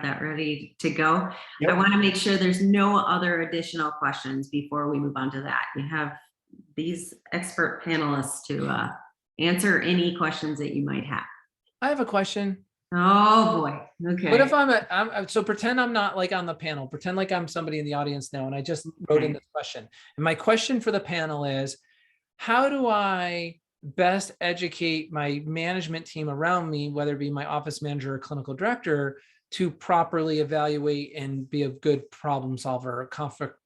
[SPEAKER 2] that ready to go? Yep. I want to make sure there's no other additional questions before we move on to that. We have these expert panelists to answer any questions that you might have.
[SPEAKER 1] I have a question.
[SPEAKER 2] Oh boy. Okay.
[SPEAKER 1] What if so pretend I'm not like on the panel, pretend like I'm somebody in the audience now, and I just wrote in this question. And my question for the panel is, how do I best educate my management team around me, whether it be my office manager or clinical director, to properly evaluate and be a good problem solver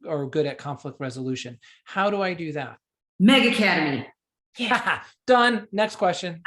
[SPEAKER 1] or good at conflict resolution? How do I do that?
[SPEAKER 2] Meg Academy.
[SPEAKER 1] Yeah. Done. Next question.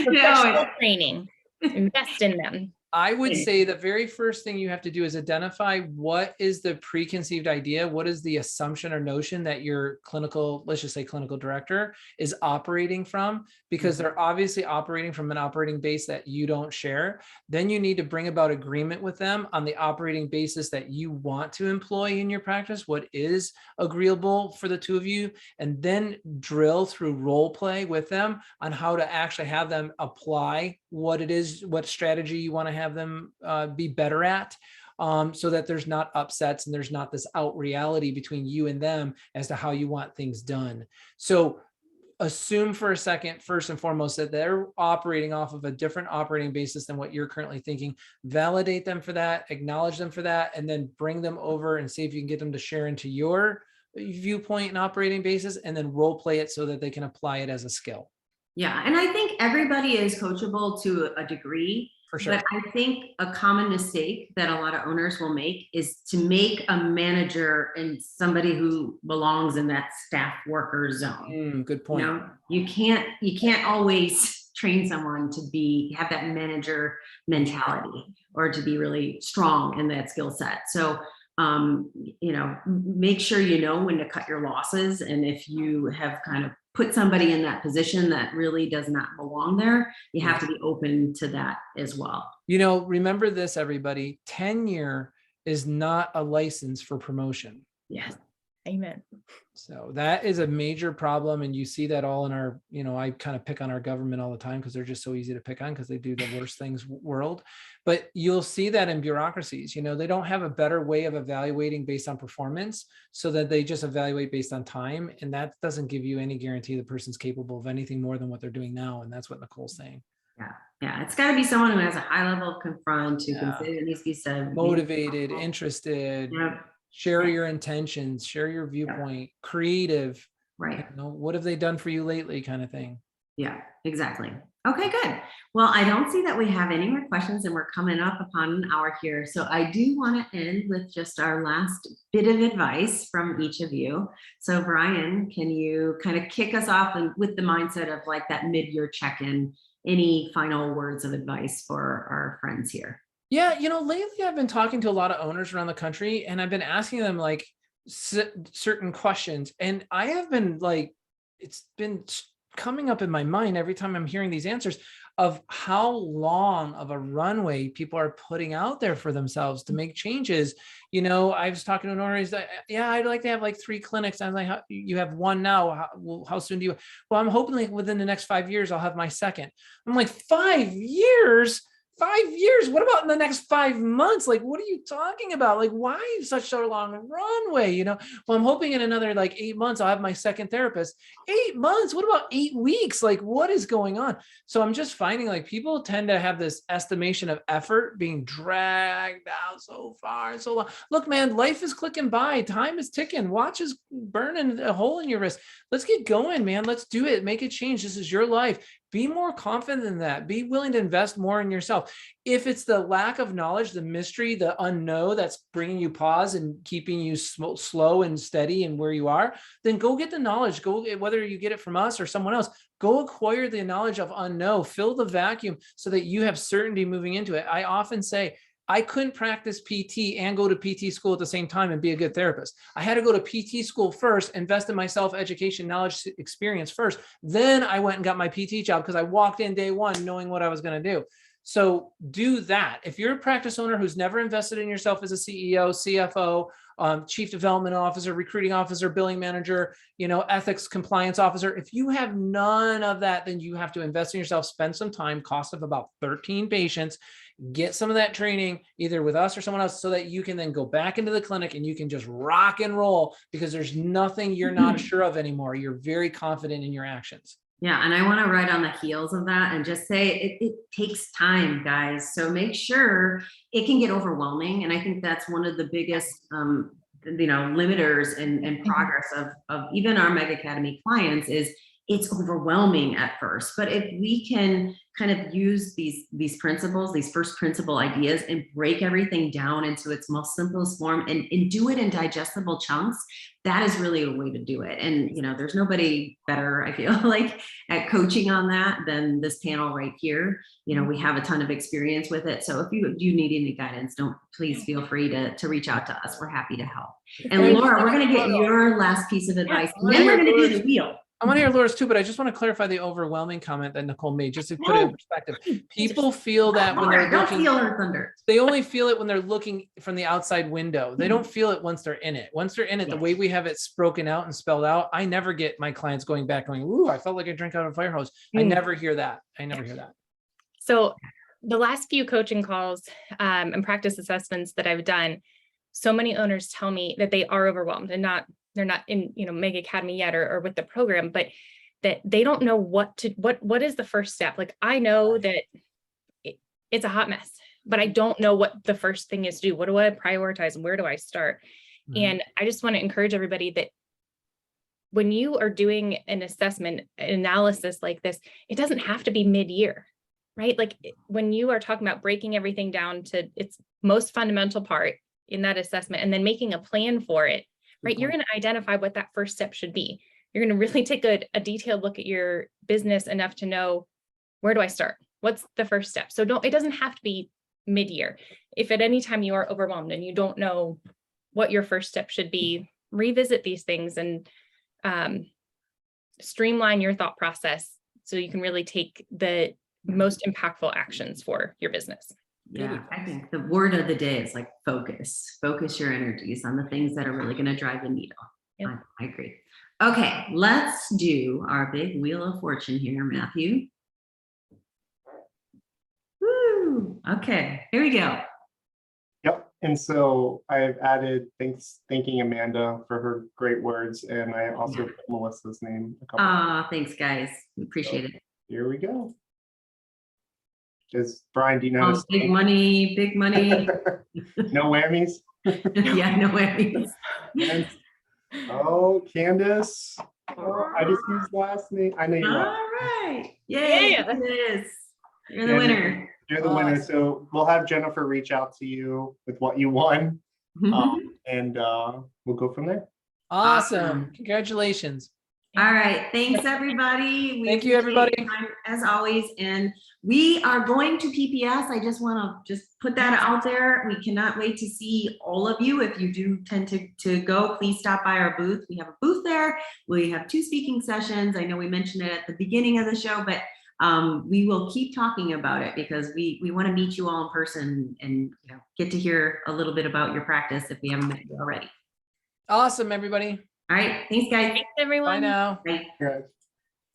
[SPEAKER 3] Professional training. Invest in them.
[SPEAKER 1] I would say the very first thing you have to do is identify what is the preconceived idea, what is the assumption or notion that your clinical, let's just say clinical director, is operating from, because they're obviously operating from an operating base that you don't share. Then you need to bring about agreement with them on the operating basis that you want to employ in your practice, what is agreeable for the two of you, and then drill through role play with them on how to actually have them apply what it is, what strategy you want to have them be better at, so that there's not upsets and there's not this out reality between you and them as to how you want things done. So assume for a second, first and foremost, that they're operating off of a different operating basis than what you're currently thinking. Validate them for that, acknowledge them for that, and then bring them over and see if you can get them to share into your viewpoint and operating basis, and then role play it so that they can apply it as a skill.
[SPEAKER 2] Yeah, and I think everybody is coachable to a degree.
[SPEAKER 1] For sure.
[SPEAKER 2] But I think a common mistake that a lot of owners will make is to make a manager and somebody who belongs in that staff worker zone.
[SPEAKER 1] Good point.
[SPEAKER 2] You know, you can't always train someone to have that manager mentality or to be really strong in that skill set. So you know, make sure you know when to cut your losses, and if you have kind of put somebody in that position that really does not belong there, you have to be open to that as well.
[SPEAKER 1] You know, remember this, everybody, tenure is not a license for promotion.
[SPEAKER 2] Yes.
[SPEAKER 3] Amen.
[SPEAKER 1] So that is a major problem. And you see that all in our, you know, I kind of pick on our government all the time because they're just so easy to pick on because they do the worst things world. But you'll see that in bureaucracies, you know, they don't have a better way of evaluating based on performance, so that they just evaluate based on time. And that doesn't give you any guarantee the person's capable of anything more than what they're doing now. And that's what Nicole's saying.
[SPEAKER 2] Yeah. Yeah, it's got to be someone who has a high level of confront, who can
[SPEAKER 1] Yeah.
[SPEAKER 2] say there needs to be some
[SPEAKER 1] Motivated, interested,
[SPEAKER 2] Yeah.
[SPEAKER 1] share
[SPEAKER 2] Yeah.
[SPEAKER 1] your intentions, share your viewpoint, creative.
[SPEAKER 2] Right.
[SPEAKER 1] You know, what have they done for you lately, kind of thing.
[SPEAKER 2] Yeah, exactly. Okay, good. Well, I don't see that we have any more questions, and we're coming up upon an hour here. So I do want to end with just our last bit of advice from each of you. So Brian, can you kind of kick us off with the mindset of like that mid-year check-in? Any final words of advice for our friends here?
[SPEAKER 1] Yeah, you know, lately I've been talking to a lot of owners around the country, and I've been asking them like certain questions, and I have been like, it's been coming up in my mind every time I'm hearing these answers of how long of a runway people are putting out there for themselves to make changes. You know, I was talking to an owner, he's like, yeah, I'd like to have like 3 clinics. I'm like, you have 1 now. How soon do you? Well, I'm hoping like within the next 5 years, I'll have my second. I'm like, 5 years? 5 years? What about in the next 5 months? Like, what are you talking about? Like, why such a long runway? You know, well, I'm hoping in another like 8 months, I'll have my second therapist. 8 months? What about 8 weeks? Like, what is going on? So I'm just finding like people tend to have this estimation of effort being dragged out so far and so long. Look, man, life is clicking by. Time is ticking. Watch is burning a hole in your wrist. Let's get going, man. Let's do it. Make a change. This is your life. Be more confident in that. Be willing to invest more in yourself. If it's the lack of knowledge, the mystery, the unknown that's bringing you pause and keeping you slow and steady and where you are, then go get the knowledge. Go, whether you get it from us or someone else, go acquire the knowledge of unknown, fill the vacuum so that you have certainty moving into it. I often say, I couldn't practice PT and go to PT school at the same time and be a good therapist. I had to go to PT school first, invest in myself, education, knowledge, experience first. Then I went and got my PT job because I walked in day one knowing what I was going to do. So do that. If you're a practice owner who's never invested in yourself as a CEO, CFO, chief development officer, recruiting officer, billing manager, you know, ethics compliance officer, if you have none of that, then you have to invest in yourself, spend some time, cost of about 13 patients, get some of that training either with us or someone else so that you can then go back into the clinic and you can just rock and roll because there's nothing you're not sure of anymore. You're very confident in your actions.
[SPEAKER 2] Yeah, and I want to ride on the heels of that and just say it takes time, guys. So make sure it can get overwhelming. And I think that's one of the biggest limiters and progress of even our Mega Academy clients is it's overwhelming at first. But if we can kind of use these principles, these first principle ideas, and break everything down into its most simplest form and do it in digestible chunks, that is really a way to do it. And, you know, there's nobody better, I feel like, at coaching on that than this panel right here. You know, we have a ton of experience with it. So if you need any guidance, please feel free to reach out to us. We're happy to help. And Laura, we're going to get your last piece of advice. And then we're going to do the wheel.
[SPEAKER 1] I want to hear Laura's too, but I just want to clarify the overwhelming comment that Nicole made, just to put it in perspective. People feel that when they're looking, they only feel it when they're looking from the outside window. They don't feel it once they're in it. Once they're in it, the way we have it broken out and spelled out, I never get my clients going back going, ooh, I felt like I drank out of a fire hose. I never hear that. I never hear that.
[SPEAKER 3] So the last few coaching calls and practice assessments that I've done, so many owners tell me that they are overwhelmed and they're not in, Mega Academy yet or with the program, but that they don't know what is the first step. Like, I know that it's a hot mess, but I don't know what the first thing is to do. What do I prioritize? Where do I start? And I just want to encourage everybody that when you are doing an assessment analysis like this, it doesn't have to be mid-year, right? Like, when you are talking about breaking everything down to its most fundamental part in that assessment and then making a plan for it, right? You're going to identify what that first step should be. You're going to really take a detailed look at your business enough to know, where do I start? What's the first step? So it doesn't have to be mid-year. If at any time you are overwhelmed and you don't know what your first step should be, revisit these things and streamline your thought process so you can really take the most impactful actions for your business.
[SPEAKER 2] Yeah, I think the word of the day is like focus. Focus your energies on the things that are really going to drive the needle. Yep. I agree. Okay, let's do our big wheel of fortune here, Matthew. Woo! Okay, here we go.
[SPEAKER 4] Yep. And so I've added thanking Amanda for her great words, and I also put Melissa's name a couple.
[SPEAKER 2] Thanks, guys. We appreciate it.
[SPEAKER 4] Here we go. Is Brian, do you know?
[SPEAKER 2] Oh, big money, big money.
[SPEAKER 4] No whammies?
[SPEAKER 2] Yeah, no worries.
[SPEAKER 4] And, oh, Candace. Oh, I just used last name. I know
[SPEAKER 2] All
[SPEAKER 4] you last.
[SPEAKER 2] right. Yay,
[SPEAKER 3] Yeah.
[SPEAKER 2] it is. You're the
[SPEAKER 4] And
[SPEAKER 2] winner.
[SPEAKER 4] You're the winner.
[SPEAKER 1] Awesome.
[SPEAKER 4] So we'll have Jennifer reach out to you with what you won. And we'll go from there.
[SPEAKER 1] Awesome. Congratulations.
[SPEAKER 2] All right. Thanks, everybody. We
[SPEAKER 1] Thank you, everybody.
[SPEAKER 2] appreciate your time, as always. And we are going to PPS. I just want to just put that out there. We cannot wait to see all of you. If you do tend to go, please stop by our booth. We have a booth there. We have 2 speaking sessions. I know we mentioned it at the beginning of the show, but we will keep talking about it because we want to meet you all in person and get to hear a little bit about your practice if we haven't met you already.
[SPEAKER 1] Awesome, everybody.
[SPEAKER 2] All right. Thanks, guys.
[SPEAKER 3] Thanks, everyone.
[SPEAKER 1] Bye now.
[SPEAKER 2] Bye.
[SPEAKER 4] All right.